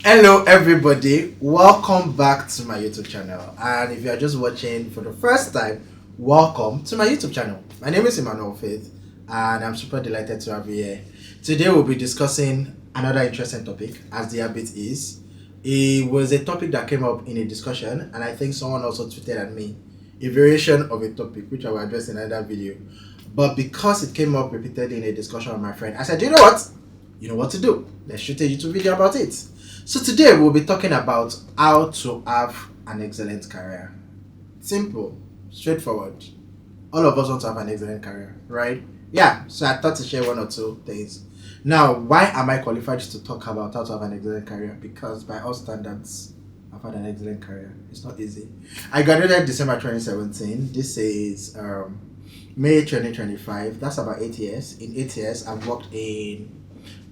Hello everybody, welcome back to my YouTube channel, and if you are just watching for the first time, welcome to my YouTube channel. My name is Emmanuel Faith and I'm super delighted to have you here. Today we'll be discussing another interesting topic, as the habit is. It was a topic that came up in a discussion, and I think someone also tweeted at me a variation of a topic which I will address in another video. But because it came up repeatedly in a discussion with my friend, I said, you know what? You know what to do. Let's shoot a YouTube video about it. So today we'll be talking about how to have an excellent career. Simple, straightforward. All of us want to have an excellent career, right? Yeah, so I thought to share one or two things. Now, why am I qualified to talk about how to have an excellent career? Because by all standards, I've had an excellent career. It's not easy. I graduated December 2017. This is May 2025. That's about 8 years. In 8 years, I've worked in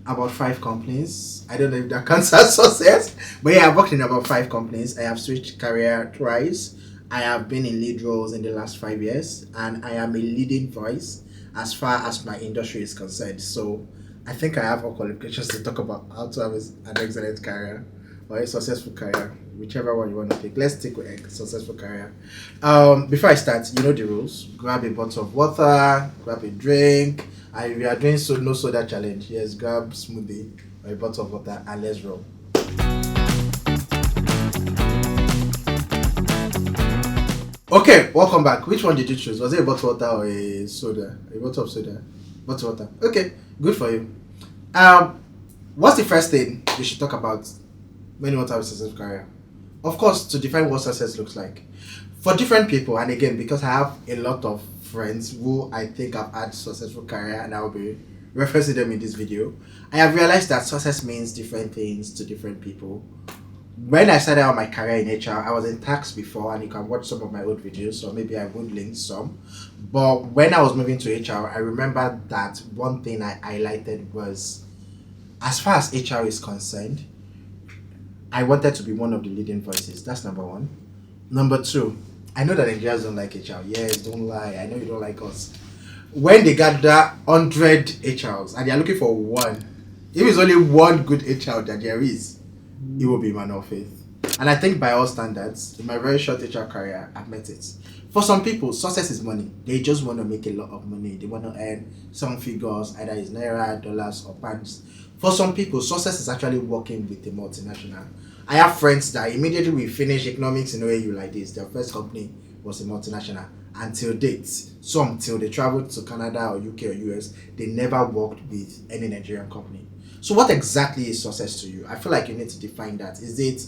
about 5 companies. I don't know if that counts as success, but yeah, I've worked in about 5 companies. I have switched career twice. I have been in lead roles in the last 5 years, and I am a leading voice as far as my industry is concerned. So I think I have all qualifications to talk about how to have an excellent career or a successful career, whichever one you want to pick. Let's stick with a successful career. Before I start, you know the rules. Grab a bottle of water, grab a drink, and if you are doing no soda challenge, yes, grab smoothie or a bottle of water and let's roll. Okay, welcome back. Which one did you choose? Was it a bottle of water or a soda? A bottle of soda. Bottle of water. Okay, good for you. Um, what's the first thing we should talk about when you want to have a successful career? Of course, to define what success looks like. For different people, and again, because I have a lot of friends who I think have had successful career and I'll be referencing them in this video, I have realized that success means different things to different people. When I started out my career in HR, I was in tax before, and you can watch some of my old videos, so maybe I would link some. But when I was moving to HR, I remember that one thing I highlighted was, as far as HR is concerned, I wanted to be one of the leading voices. That's number one. Number two, I know that Nigerians don't like HR. Yes, don't lie. I know you don't like us. When they gather 100 HRs and they are looking for one, if it's only one good HR that there is, it will be man of faith. And I think by all standards, in my very short HR career, I've met it. For some people, success is money. They just want to make a lot of money. They want to earn some figures, either it's naira, dollars, or pounds. For some people, success is actually working with a multinational. I have friends that immediately we finish economics in OAU like this, their first company was a multinational. Until date, some till they traveled to Canada or UK or US, they never worked with any Nigerian company. So what exactly is success to you? I feel like you need to define that. Is it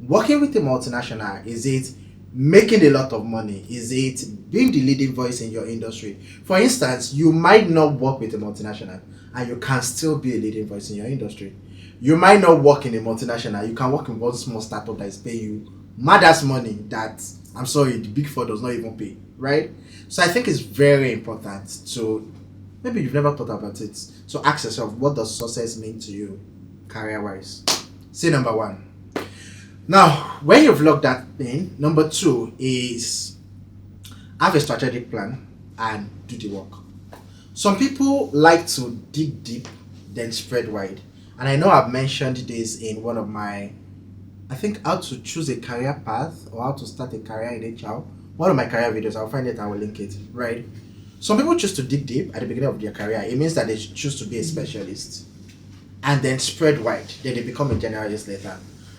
working with a multinational? Is it making a lot of money? Is it being the leading voice in your industry? For instance, you might not work with a multinational and you can still be a leading voice in your industry. You might not work in a multinational, you can work in one small startup that is paying you mad ass money that, I'm sorry, the big four does not even pay, right? So I think it's very important to, maybe you've never thought about it, so ask yourself, what does success mean to you career wise? See, number one. Now, when you've logged that in, number two is have a strategic plan and do the work. Some people like to dig deep, then spread wide. And I know I've mentioned this in one of my, I think, how to choose a career path or how to start a career in HR. One of my career videos, I'll find it, I will link it, right? Some people choose to dig deep at the beginning of their career. It means that they choose to be a specialist and then spread wide. Then they become a generalist later.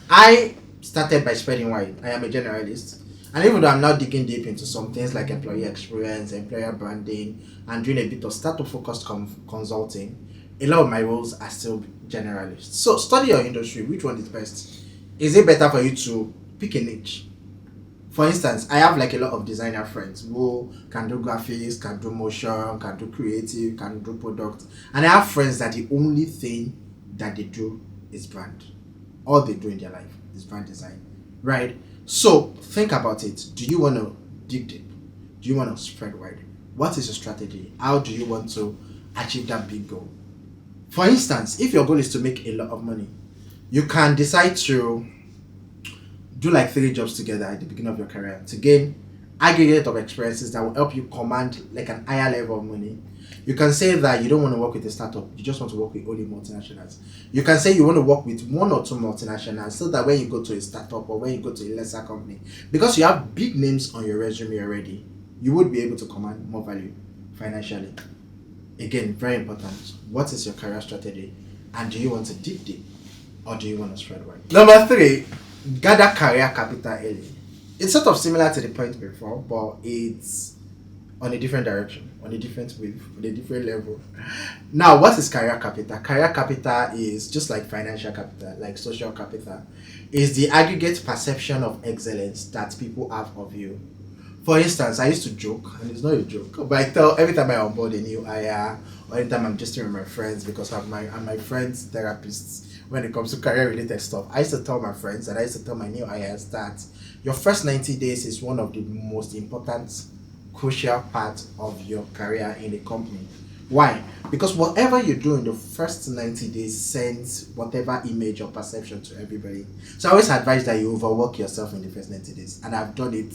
I started by spreading wide. I am a generalist. And even though I'm now digging deep into some things like employee experience, employer branding, and doing a bit of startup focused consulting, a lot of my roles are still generalist. So study your industry. Which one is best? Is it better for you to pick a niche? For instance, I have like a lot of designer friends who can do graphics, can do motion, can do creative, can do product. And I have friends that the only thing that they do is brand. All they do in their life is brand design, right? So think about it. Do you want to dig deep? Do you want to spread wide? What is your strategy? How do you want to achieve that big goal? For instance, if your goal is to make a lot of money, you can decide to do like 3 jobs together at the beginning of your career to gain aggregate of experiences that will help you command like an higher level of money. You can say that you don't want to work with a startup, you just want to work with only multinationals. You can say you want to work with one or two multinationals so that when you go to a startup or when you go to a lesser company, because you have big names on your resume already, you would be able to command more value financially. Again, very important. What is your career strategy? And do you want to deep or do you want to spread wide? Number 3, gather career capital early. It's sort of similar to the point before, but it's on a different direction, on a different wave, on a different level. Now, what is career capital? Career capital is just like financial capital, like social capital. Is the aggregate perception of excellence that people have of you. For instance, I used to joke, and it's not a joke, but I tell every time I onboard a new hire, or anytime I'm just with my friends, because I'm my friends therapists when it comes to career related stuff. I used to tell my friends and I used to tell my new hires that your first 90 days is one of the most important, crucial part of your career in the company. Why? Because whatever you do in the first 90 days sends whatever image or perception to everybody. So I always advise that you overwork yourself in the first 90 days. And I've done it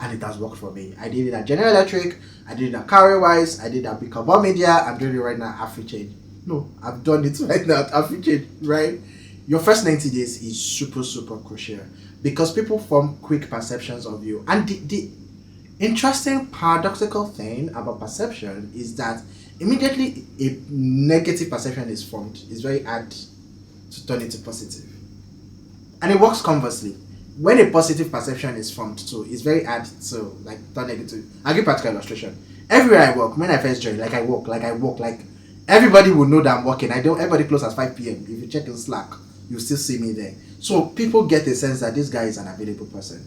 and it has worked for me. I did it at General Electric, I did it at CareerWise, I did it at Bicarbon Media, I'm doing it right now at AfriChange. No, I've done it right now at AfriChange, right? Your first 90 days is super, super crucial because people form quick perceptions of you. And the interesting paradoxical thing about perception is that immediately a negative perception is formed, it's very hard to turn into positive. And it works conversely. When a positive perception is formed too, it's very hard to like turn negative. I'll give practical illustration. Everywhere I work, when I first joined, like I walk, like everybody will know that I'm working. Everybody close at 5 p.m. If you check in Slack, you'll still see me there. So people get a sense that this guy is an available person.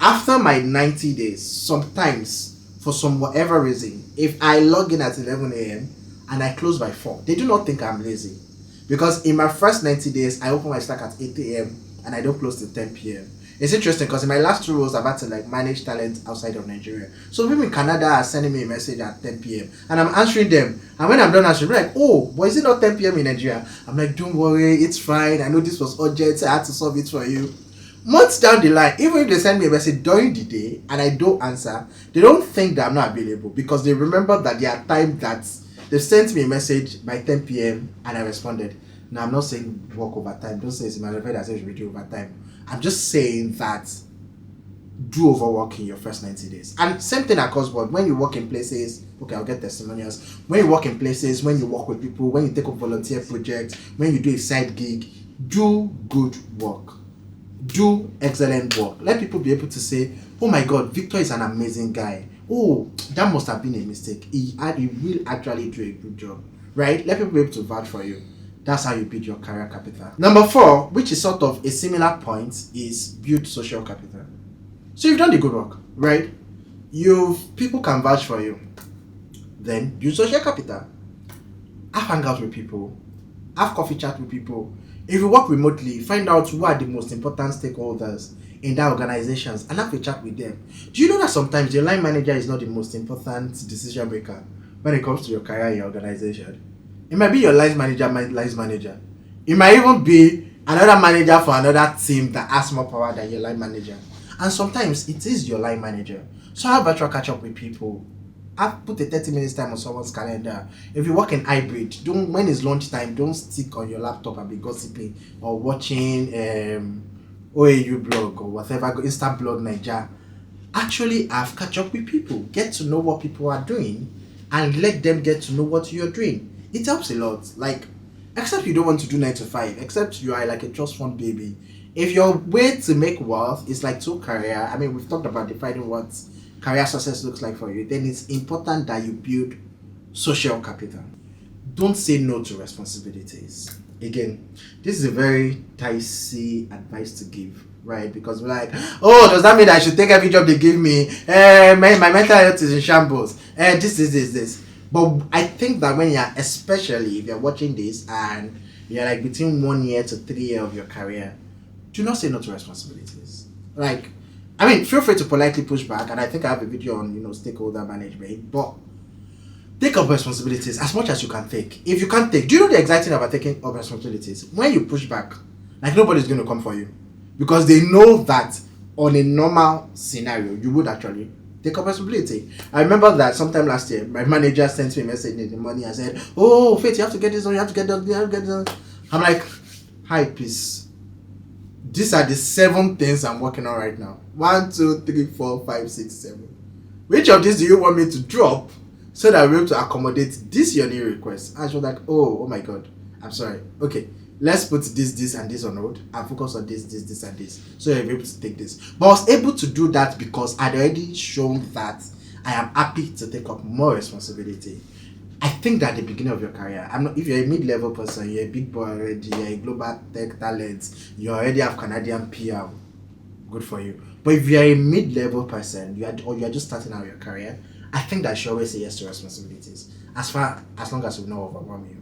After my 90 days, sometimes, for some whatever reason, if I log in at 11 a.m. and I close by 4, they do not think I'm lazy. Because in my first 90 days, I open my Slack at 8 a.m. and I don't close till 10 p.m. It's interesting because in my last 2 roles, I've had to like manage talent outside of Nigeria. So people in Canada are sending me a message at 10 p.m. and I'm answering them. And when I'm done answering, they're like, oh, but is it not 10 p.m. in Nigeria? I'm like, don't worry, it's fine. I know this was urgent, so I had to solve it for you. Months down the line, even if they send me a message during the day and I don't answer, they don't think that I'm not available because they remember that there are times that they sent me a message by 10 p.m. and I responded. Now, I'm not saying work overtime. Don't say it's in my friend that says we do overtime. I'm just saying that do overwork in your first 90 days. And same thing across board. When you work in places, okay, I'll get testimonials. When you work in places, when you work with people, when you take up volunteer projects, when you do a side gig, do good work. Do excellent work. Let people be able to say, oh my God, Victor is an amazing guy. Oh, that must have been a mistake. He will actually do a good job. Right? Let people be able to vouch for you. That's how you build your career capital. Number 4, which is sort of a similar point, is build social capital. So you've done the good work, right? People can vouch for you. Then build social capital. Have hangouts with people. Have coffee chat with people. If you work remotely, find out who are the most important stakeholders in that organizations and have a chat with them. Do you know that sometimes your line manager is not the most important decision maker when it comes to your career in your organization? It might be your line manager. It might even be another manager for another team that has more power than your line manager. And sometimes it is your line manager. So have virtual catch up with people. I've put a 30 minutes time on someone's calendar. If you work in hybrid, when it's lunchtime, don't stick on your laptop and be gossiping or watching OAU blog or whatever, Insta blog Niger. Actually have catch up with people. Get to know what people are doing and let them get to know what you're doing. It helps a lot. Like, except you don't want to do 9 to 5, except you are like a trust fund baby. If your way to make wealth is like to career, I mean, we've talked about defining what career success looks like for you, then it's important that you build social capital. Don't say no to responsibilities. Again, this is a very dicey advice to give, right? Because we're like, oh, does that mean I should take every job they give me? My mental health is in shambles. This. But I think that when you're, especially if you're watching this and you're like between 1 year to 3 years of your career, do not say no to responsibilities. Like, I mean, feel free to politely push back, and I think I have a video on, stakeholder management, but take up responsibilities as much as you can take. If you can't take, do you know the exciting about taking up responsibilities? When you push back, like nobody's going to come for you because they know that on a normal scenario, you would actually take up responsibility. I remember that sometime last year, my manager sent me a message in the morning and said, "Oh, Faith, you have to get this on, you have to get that, you have to get that." I'm like, "Hi, peace. These are the 7 things I'm working on right now. 1, 2, 3, 4, 5, 6, 7. Which of these do you want me to drop so that we're able to accommodate this your new request?" And she was like, oh my God, I'm sorry. Okay, let's put this, and this on hold and focus on this, and this. So you're able to take this. But I was able to do that because I'd already shown that I am happy to take up more responsibility. I think that at the beginning of your career, I'm not, if you're a mid-level person, you're a big boy already, you're a global tech talent, you already have Canadian PR, good for you. But if you're a mid-level person, or you're just starting out your career, I think that you should always say yes to responsibilities, as long as you know overwhelm you.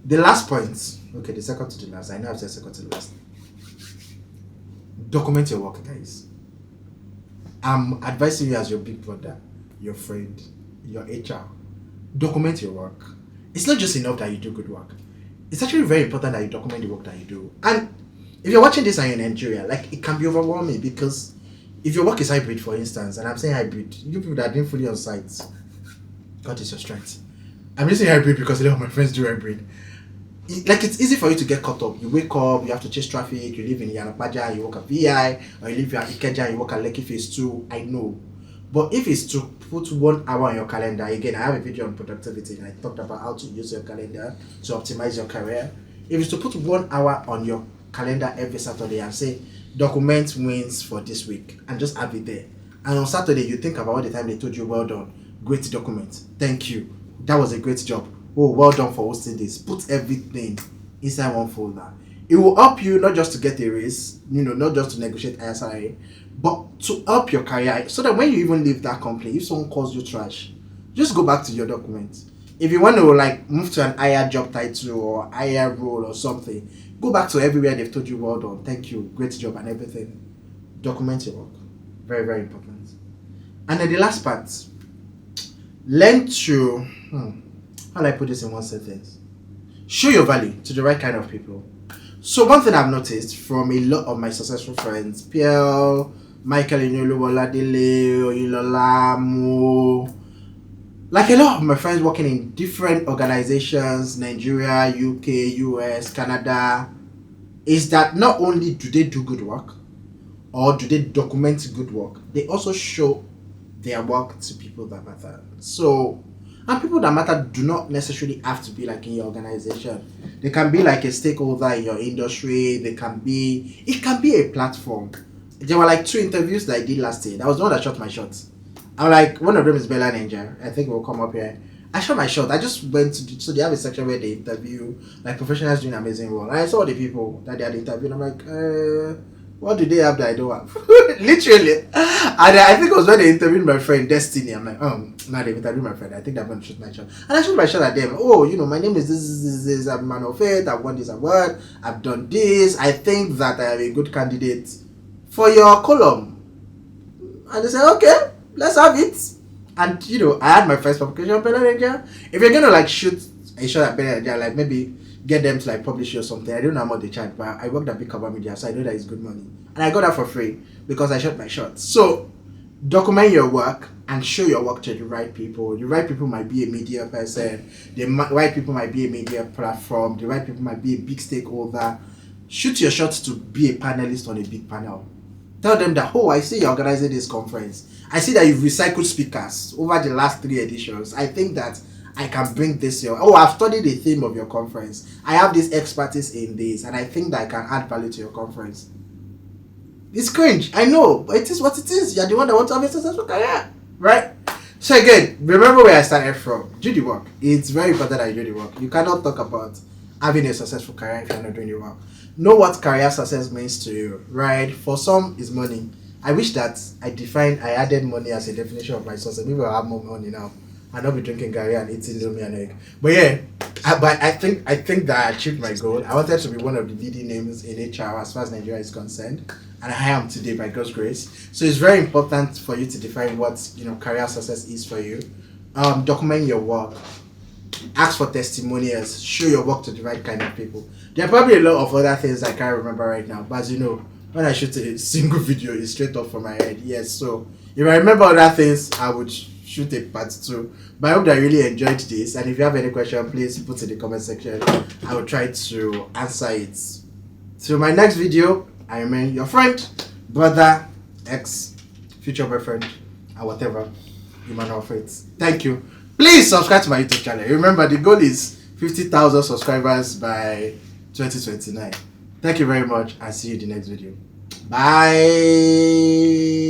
The last point, okay, the second to the last. I know I've said second to the last. Document your work, guys. I'm advising you as your big brother, your friend, your HR. Document your work. It's not just enough that you do good work. It's actually very important that you document the work that you do. And if you're watching this and you're in Nigeria, like, it can be overwhelming because if your work is hybrid, for instance, and I'm saying hybrid, you people that didn't fully on site, God is your strength. I'm just saying hybrid because a lot of my friends do hybrid. It's easy for you to get caught up. You wake up, you have to chase traffic, you live in Yanapaja, you work at VI, or you live in Ikeja, you work at Lekki Phase 2, I know. But if it's to put 1 hour on your calendar, again, I have a video on productivity and I talked about how to use your calendar to optimize your career. If it's to put 1 hour on your calendar every Saturday and say, document wins for this week, and just have it there. And on Saturday, you think about all the time they told you, well done, great document, thank you, that was a great job, oh, well done for hosting this. Put everything inside one folder. It will help you not just to get a raise, not just to negotiate higher salary, but to help your career so that when you even leave that company, if someone calls you trash, just go back to your documents. If you want to move to an higher job title or higher role or something, go back to everywhere they've told you, well done, thank you, great job and everything. Document your work. Very, very important. And then the last part, learn to, how do I put this in one sentence? Show your value to the right kind of people. So one thing I've noticed from a lot of my successful friends, Pierre, Michael Inyolu-Oladele, Oyilola, Mo, like a lot of my friends working in different organizations, Nigeria, UK, US, Canada, is that not only do they do good work or do they document good work, they also show their work to people that matter. So, and people that matter do not necessarily have to be in your organization. They can be like a stakeholder in your industry. It can be a platform. There were 2 interviews that I did last year. That was the one that shot my shot. I'm one of them is Bella Ninja. I think we'll come up here. I shot my shot. I just went to, so they have a section where they interview professionals doing amazing work. And I saw the people that they had interviewed. I'm like, what do they have that I don't have? Literally. And I think it was when they interviewed my friend Destiny. I'm like, now they've interviewed my friend. I think they're going to shoot my shot. And I shot my shot at them. Oh, my name is this, I'm a man of faith. I've won this award. I've done this. I think that I am a good candidate for your column. And they said, okay, let's have it. And I had my first publication on Bella Ninja. If you're gonna shoot a shot at Bella Ninja, maybe get them to publish you or something. I don't know how much they charge, but I worked at Big Cover Media, so I know that it's good money. And I got that for free because I shot my shot. So document your work and show your work to the right people. The right people might be a media person, the right people might be a media platform, the right people might be a big stakeholder. Shoot your shot to be a panelist on a big panel. Tell them that, I see you're organizing this conference. I see that you've recycled speakers over the last 3 editions. I think that I can bring this here. I've studied the theme of your conference. I have this expertise in this, and I think that I can add value to your conference. It's cringe, I know, but it is what it is. You're the one that wants to have a successful career, right? So again, remember where I started from. Do the work. It's very important that you do the work. You cannot talk about having a successful career if you're not doing the work. Know what career success means to you, right? For some, it's money. I wish that I added money as a definition of my success. Maybe I'll have more money now. I'll not be drinking Gary and eating Lomi and egg. But yeah, I think that I achieved my goal. I wanted to be one of the leading names in HR as far as Nigeria is concerned. And I am today by God's grace. So it's very important for you to define what career success is for you. Document your work. Ask for testimonials. Show your work to the right kind of people. There are probably a lot of other things I can't remember right now. But as you know, when I shoot a single video, it's straight up from my head. Yes, so if I remember other things, I would shoot a part 2. But I hope that you really enjoyed this. And if you have any question, please put in the comment section. I will try to answer it. Till my next video, I remain your friend, brother, ex, future boyfriend, and whatever you might offer it. Thank you. Please subscribe to my YouTube channel. Remember, the goal is 50,000 subscribers by 2029. Thank you very much, and see you in the next video. Bye.